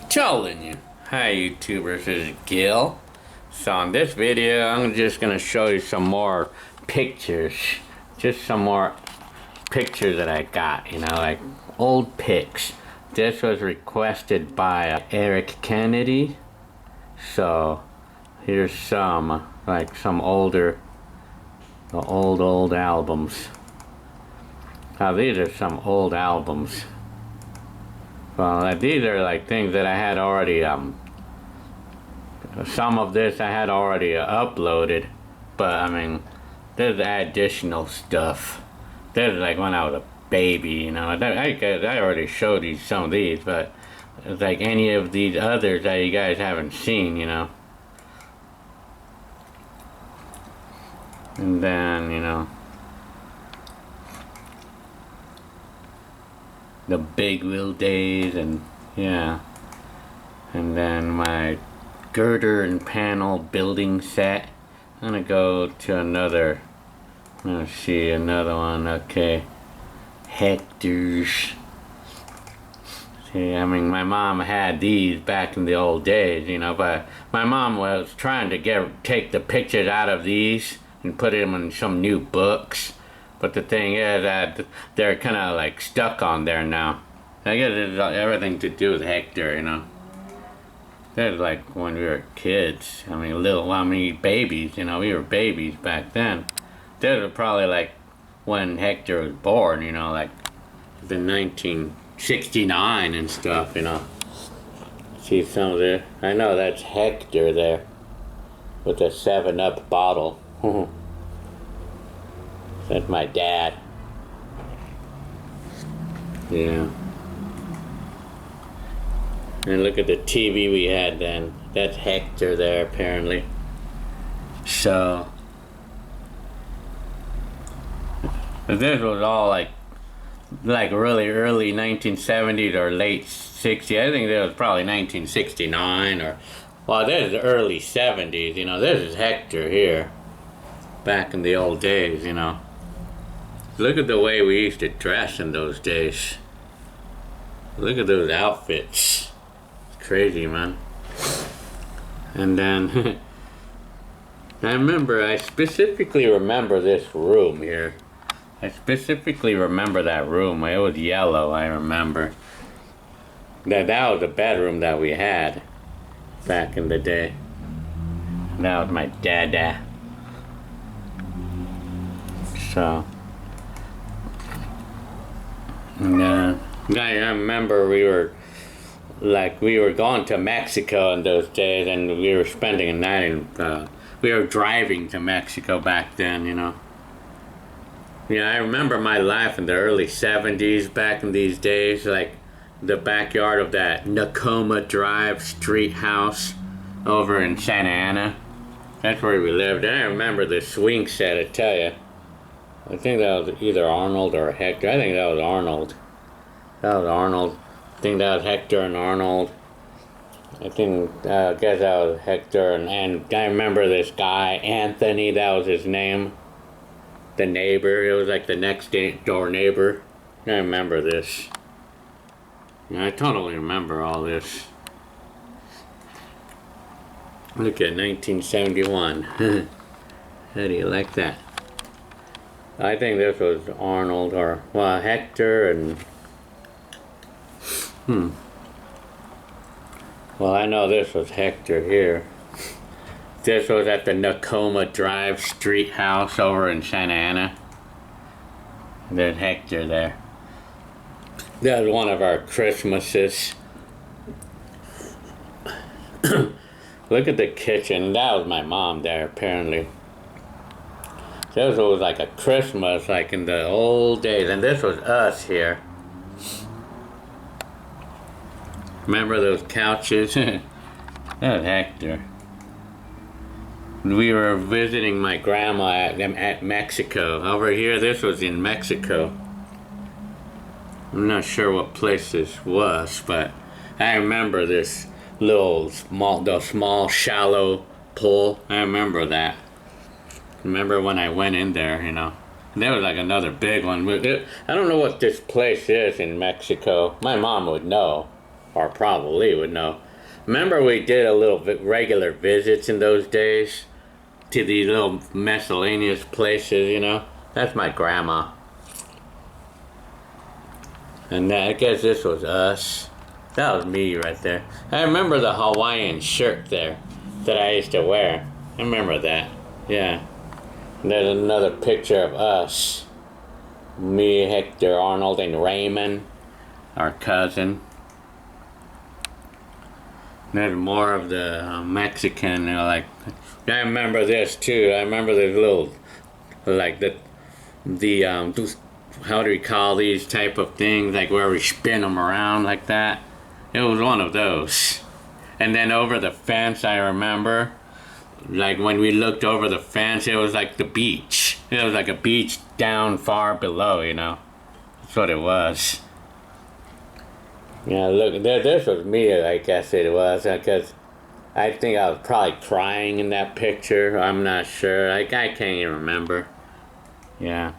Telling you. Hi YouTubers, this is Gil. So in this video I'm just gonna show you some more pictures. Just some more pictures that I got, like old pics. This was requested by Erik Kennedy. So here's some, like some older, the old albums. Now these are some old albums. Well, these are like things that I had already, some of this I had already uploaded, but I mean, there's additional stuff. There's like when I was a baby, I already showed you some of these, but it's like any of these others that you guys haven't seen, And then, the big wheel days, and yeah, and then my girder and panel building set. I'm gonna go to another. I'm gonna see another one. Okay, Hector's. See, I mean, my mom had these back in the old days, but my mom was trying to take the pictures out of these and put them in some new books. But the thing is that they're kind of like stuck on there now. I guess it's everything to do with Hector, That's like when we were kids. I mean, babies, we were babies back then. This was probably like when Hector was born, like the 1969 and stuff, See some of this? I know that's Hector there with a 7-Up bottle. That's my dad. Yeah. And look at the TV we had then. That's Hector there, apparently. So, this was all like really early 1970s or late 60s. I think that was probably 1969 or, well, this is early 70s. This is Hector here, back in the old days. Look at the way we used to dress in those days. Look at those outfits. It's crazy, man. And then, I specifically remember this room here. I specifically remember that room. It was yellow, I remember. That was the bedroom that we had back in the day. That was my dada. So, I remember we were going to Mexico in those days, and we were spending a night in, we were driving to Mexico back then, I remember my life in the early 70s back in these days, like the backyard of that Nakoma Drive street house over in Santa Ana. That's where we lived. And I remember the swing set, I tell you. I think that was either Arnold or Hector. I think that was Arnold. I think that was Hector and Arnold. I guess that was Hector, and I remember this guy, Anthony, that was his name. The neighbor, it was like the next door neighbor. I remember this. I totally remember all this. Look at 1971. How do you like that? I think this was Arnold, or, well, Hector and... Well, I know this was Hector here. This was at the Nakoma Drive street house over in Santa Ana. There's Hector there. That was one of our Christmases. Look at the kitchen. That was my mom there, apparently. This was like a Christmas, like in the old days, and this was us here. Remember those couches? That was Hector. We were visiting my grandma at Mexico. Over here, this was in Mexico. I'm not sure what place this was, but I remember this little small shallow pool. I remember that. Remember when I went in there, There was like another big one. I don't know what this place is in Mexico. My mom would know. or probably would know. Remember we did a little regular visits in those days to these little miscellaneous places, you know? That's my grandma. And I guess this was us. That was me right there. I remember the Hawaiian shirt there that I used to wear. I remember that. Yeah. And there's another picture of us. Me, Hector, Arnold, and Raymond, our cousin. There's more of the Mexican, you know, like, I remember this too. I remember the little, like how do we call these type of things, like where we spin them around like that? It was one of those. And then over the fence, I remember, like when we looked over the fence, it was like the beach. It was like a beach down far below, you know. That's what it was. Yeah, look, this was me, I guess it was, because I think I was probably crying in that picture. I'm not sure. I can't even remember. Yeah.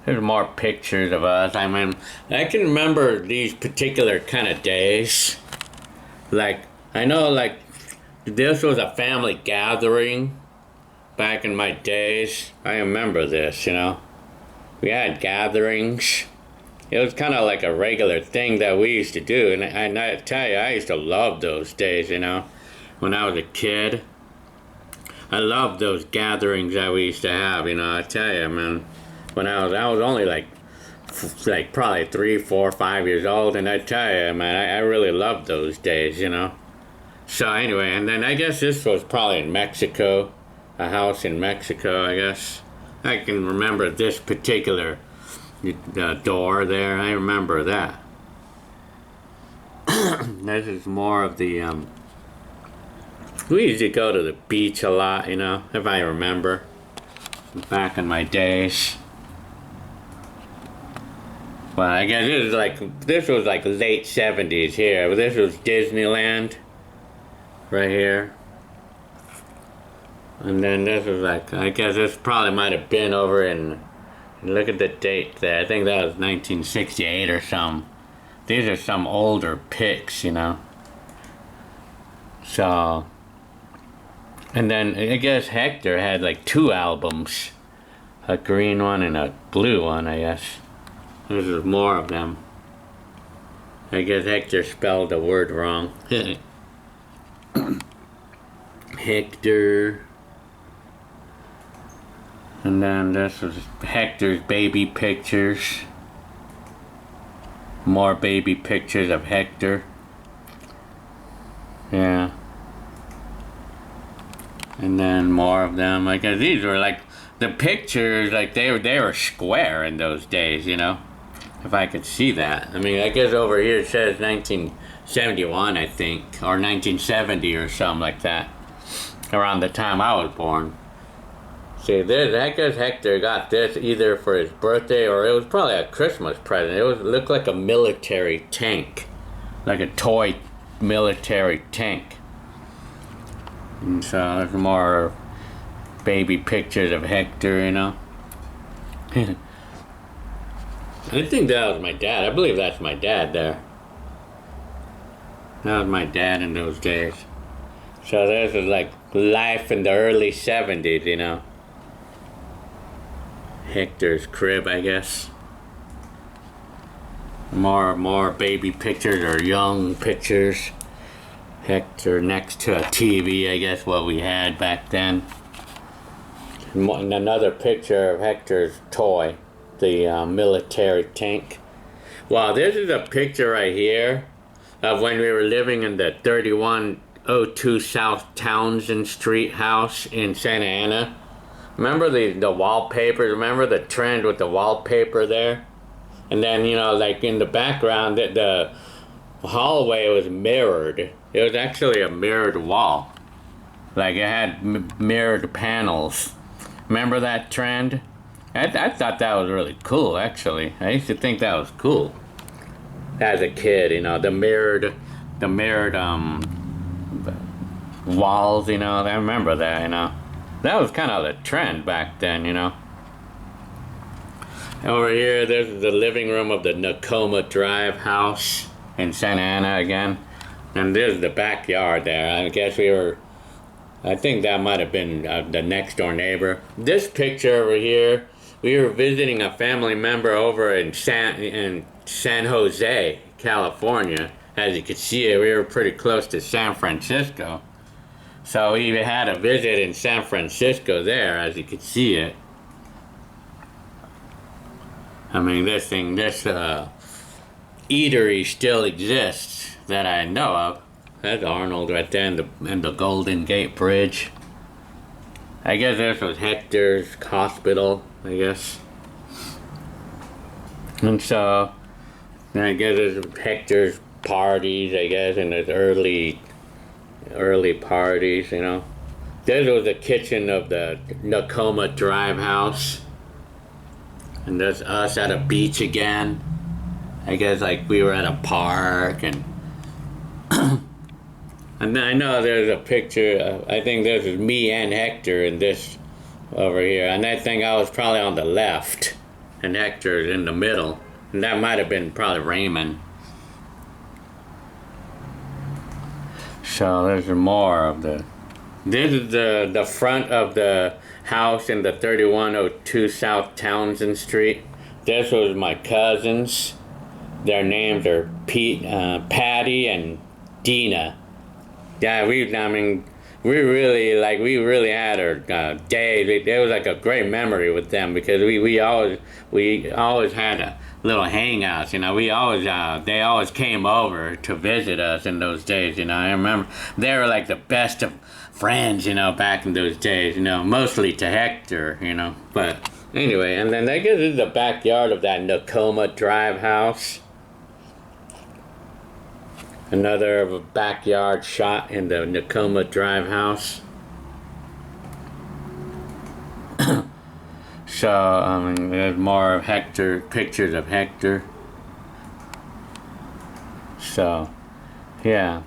There's more pictures of us. I mean, I can remember these particular kind of days. Like, I know, like, this was a family gathering back in my days. I remember this, you know. We had gatherings. It was kind of like a regular thing that we used to do. And I tell you, I used to love those days, you know. When I was a kid, I loved those gatherings that we used to have, you know. I tell you, man. When I was only like probably 3, 4, 5 years old, and I tell you, man, I really loved those days, you know. So anyway, and then I guess this was probably in Mexico, a house in Mexico, I guess. I can remember this particular door there. I remember that. This is more of the. We used to go to the beach a lot, you know, if I remember, back in my days. Well, I guess this was like late 70s here. This was Disneyland, right here. And then this was like, I guess this probably might have been over in, look at the date there. I think that was 1968 or something. These are some older pics, you know. So, and then I guess Hector had like 2 albums. A green one and a blue one, I guess. There's more of them. I guess Hector spelled the word wrong. Hector. And then this was Hector's baby pictures. More baby pictures of Hector. Yeah. And then more of them. I guess these were like the pictures, like they were square in those days, you know. If I could see that. I mean, I guess over here it says 1971, I think, or 1970 or something like that. Around the time I was born. See, this, I guess Hector got this either for his birthday or it was probably a Christmas present. It looked like a military tank. Like a toy military tank. And so there's more baby pictures of Hector, you know. I think that was my dad. I believe that's my dad there. That was my dad in those days. So this was like life in the early 70s, you know. Hector's crib, I guess. More baby pictures or young pictures. Hector next to a TV, I guess, what we had back then. And another picture of Hector's toy, the military tank. Wow, this is a picture right here of when we were living in the 3102 South Townsend Street house in Santa Ana. Remember the wallpaper? Remember the trend with the wallpaper there? And then, you know, like in the background, the hallway was mirrored. It was actually a mirrored wall. Like it had mirrored panels. Remember that trend? I thought that was really cool, actually. I used to think that was cool. As a kid, you know, the mirrored walls, you know, I remember that, you know. That was kind of the trend back then, you know. Over here, there's the living room of the Nakoma Drive house. in Santa Ana again. And this is the backyard there. I guess I think that might have been the next door neighbor. This picture over here, we were visiting a family member over in San Jose, California. As you can see, we were pretty close to San Francisco. So we had a visit in San Francisco there, as you can see it. I mean, this eatery still exists that I know of. That's Arnold right there in the Golden Gate Bridge. I guess this was Hector's hospital, I guess. And so, I guess it's Hector's parties, I guess, in his early parties, you know. This was the kitchen of the Nakoma Drive house. And there's us at a beach again. I guess like we were at a park and and I know there's a picture, I think this is me and Hector in this over here. And I think I was probably on the left and Hector's in the middle. And that might have been probably Raymond. So there's more of this is the front of the house in the 3102 South Townsend Street. This was my cousins. Their names are Patty and Dina. Yeah, we really had our days. It was like a great memory with them because we always had a little hangouts. You know, they always came over to visit us in those days. You know, I remember they were like the best of friends. You know, back in those days. You know, mostly to Hector. You know, but anyway, and then I guess this is the backyard of that Nakoma Drive house. Another backyard shot in the Nakoma Drive house. So, I mean, there's more of Hector, pictures of Hector. So, yeah.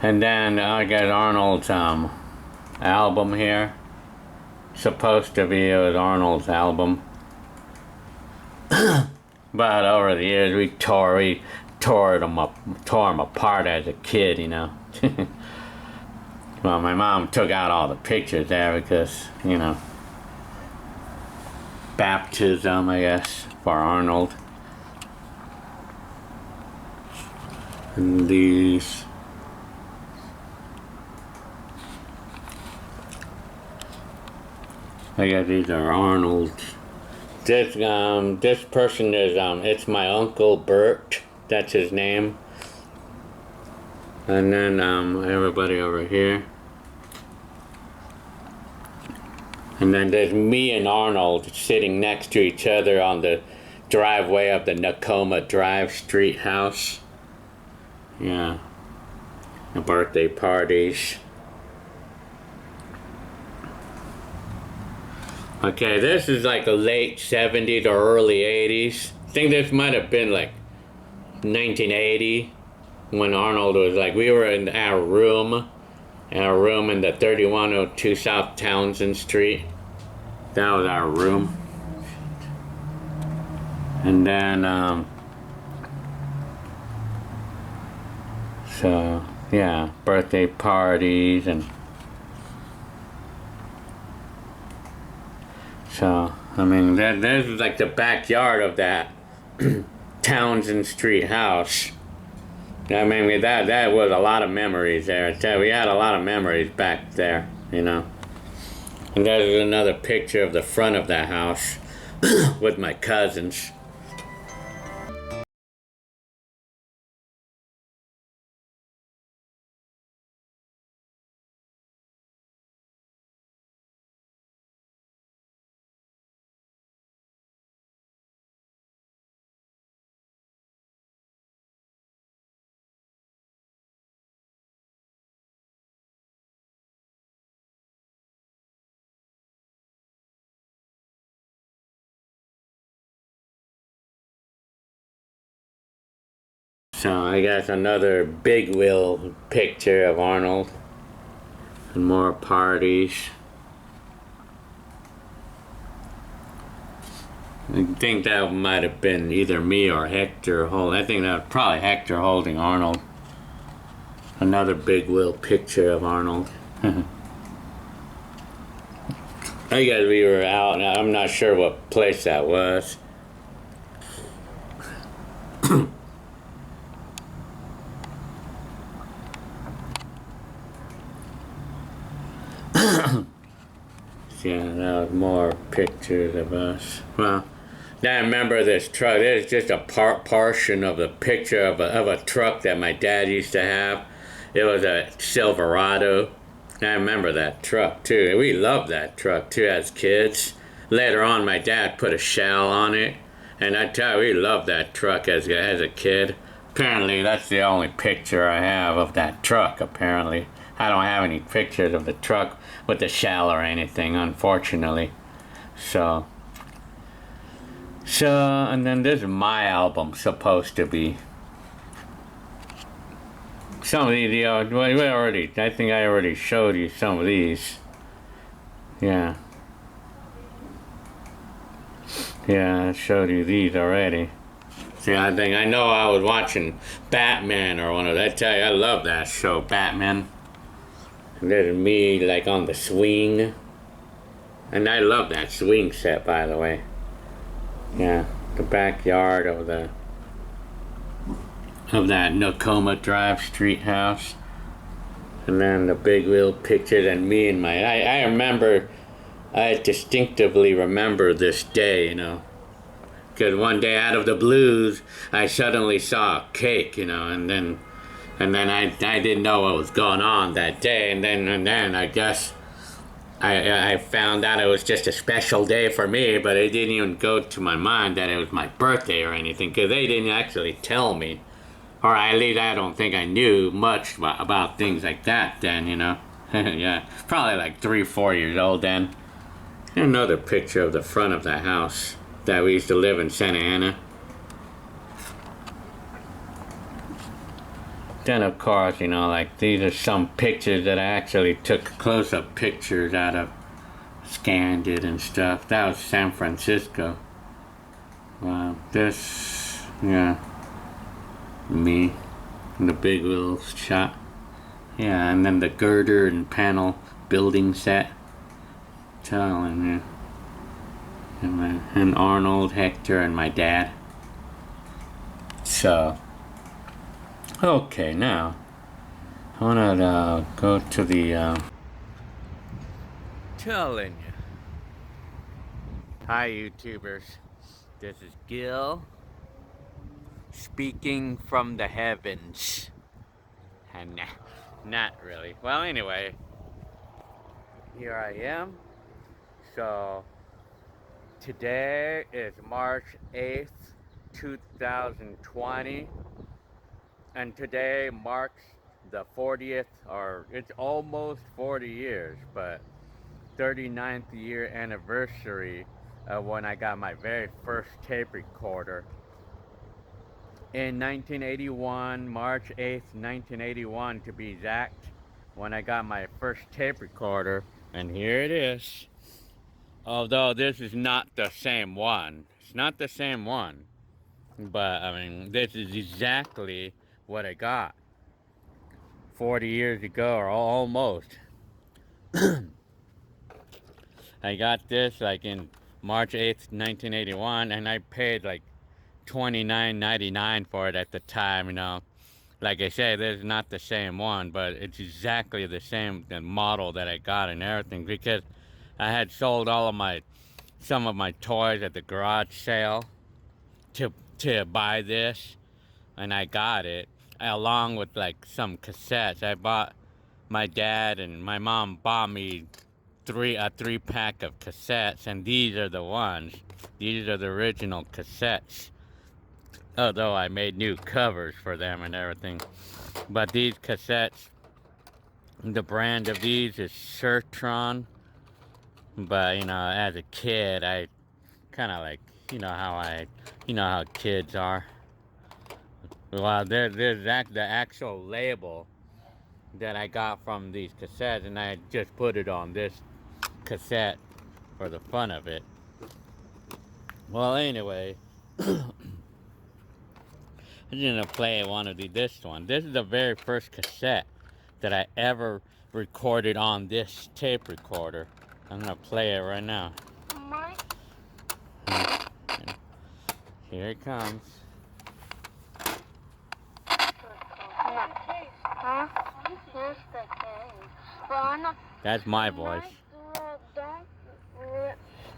And then I got Arnold's album here. Supposed to be, it was Arnold's album. But over the years, we tore them apart as a kid, you know. Well, my mom took out all the pictures there because, you know, baptism, I guess, for Arnold. And these. I guess these are Arnold's. This person is, it's my Uncle Bert. That's his name. And then, everybody over here. And then there's me and Arnold sitting next to each other on the driveway of the Nakoma Drive Street house. Yeah. The birthday parties. Okay, this is like the late 70s or early 80s. I think this might have been like 1980 when Arnold was like, we were in our room in the 3102 South Townsend Street. That was our room. And then, so, yeah, birthday parties and so, I mean, this is like the backyard of that Townsend Street house. I mean, that was a lot of memories there. I tell you, we had a lot of memories back there, you know. And there's another picture of the front of that house with my cousins. So I got another big wheel picture of Arnold. And more parties. I think that might have been either me or Hector holding. I think that was probably Hector holding Arnold. Another big wheel picture of Arnold. I guess we were out, and I'm not sure what place that was. Yeah, that was more pictures of us. Well, I remember this truck. There's just a portion of the picture of a truck that my dad used to have. It was a Silverado. I remember that truck too. We loved that truck too as kids. Later on, my dad put a shell on it, and I tell you, we loved that truck as a kid. Apparently, that's the only picture I have of that truck. Apparently, I don't have any pictures of the truck with the shell or anything, unfortunately. So, and then this is my album supposed to be. Some of these, I think I already showed you some of these. Yeah. Yeah, I showed you these already. See, I know I was watching Batman or one of that. I tell you, I love that show, Batman. And there's me, like, on the swing. And I love that swing set, by the way. Yeah, the backyard of that Nakoma Drive street house. And then the big wheel pictures and me and I remember, I distinctively remember this day, you know. Because one day out of the blues, I suddenly saw a cake, you know, and then I didn't know what was going on that day, and then I guess I found out it was just a special day for me, but it didn't even go to my mind that it was my birthday or anything, because they didn't actually tell me, or at least I don't think I knew much about things like that then, you know. Yeah, probably like 3-4 years old then. Another picture of the front of the house that we used to live in Santa Ana. Then of course, you know, like these are some pictures that I actually took close-up pictures out of, scanned it and stuff. That was San Francisco. This, yeah, me, the big wheel shot. Yeah, and then the girder and panel building set. Telling you. And Arnold, Hector, and my dad. So, okay, now I wanna go to the telling you. Hi, YouTubers. This is Gil speaking from the heavens, and not really. Well, anyway, here I am. So. Today is March 8th, 2020, and today marks the 40th, or it's almost 40 years, but 39th year anniversary of when I got my very first tape recorder. In 1981, March 8th, 1981 to be exact, when I got my first tape recorder, and here it is. Although this is not the same one. It's not the same one. But, I mean, this is exactly what I got 40 years ago, or almost. I got this, like, in March 8th, 1981, and I paid, like, $29.99 for it at the time, you know. Like I said, this is not the same one, but it's exactly the same model that I got and everything, because I had sold some of my toys at the garage sale to buy this, and I got it along with like some cassettes. My dad and my mom bought me a 3-pack of cassettes, and these are the ones. These are the original cassettes. Although I made new covers for them and everything, but these cassettes, the brand of these is Sertron. But you know, as a kid, I kind of like, you know how kids are. Well, there's the actual label that I got from these cassettes, and I just put it on this cassette for the fun of it. Well, anyway, I'm gonna play this one. This is the very first cassette that I ever recorded on this tape recorder. I'm gonna play it right now. Here it comes. That's my voice.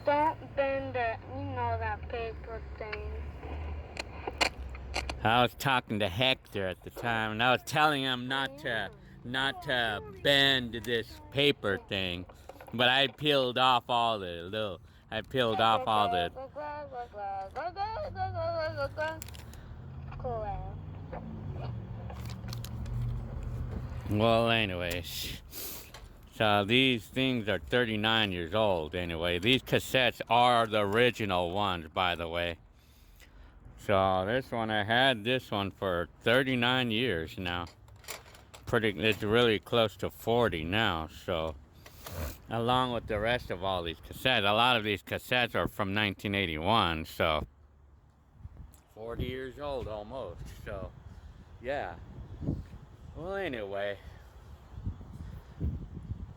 Don't bend it. You know that paper thing. I was talking to Hector at the time, and I was telling him not to bend this paper thing, but I peeled off all the Cool. Well, anyways, so these things are 39 years old. Anyway, these cassettes are the original ones, by the way. So this one, I had this one for 39 years now. It's really close to 40 now. So, along with the rest of all these cassettes, a lot of these cassettes are from 1981. So, 40 years old almost. So, yeah. Well, anyway.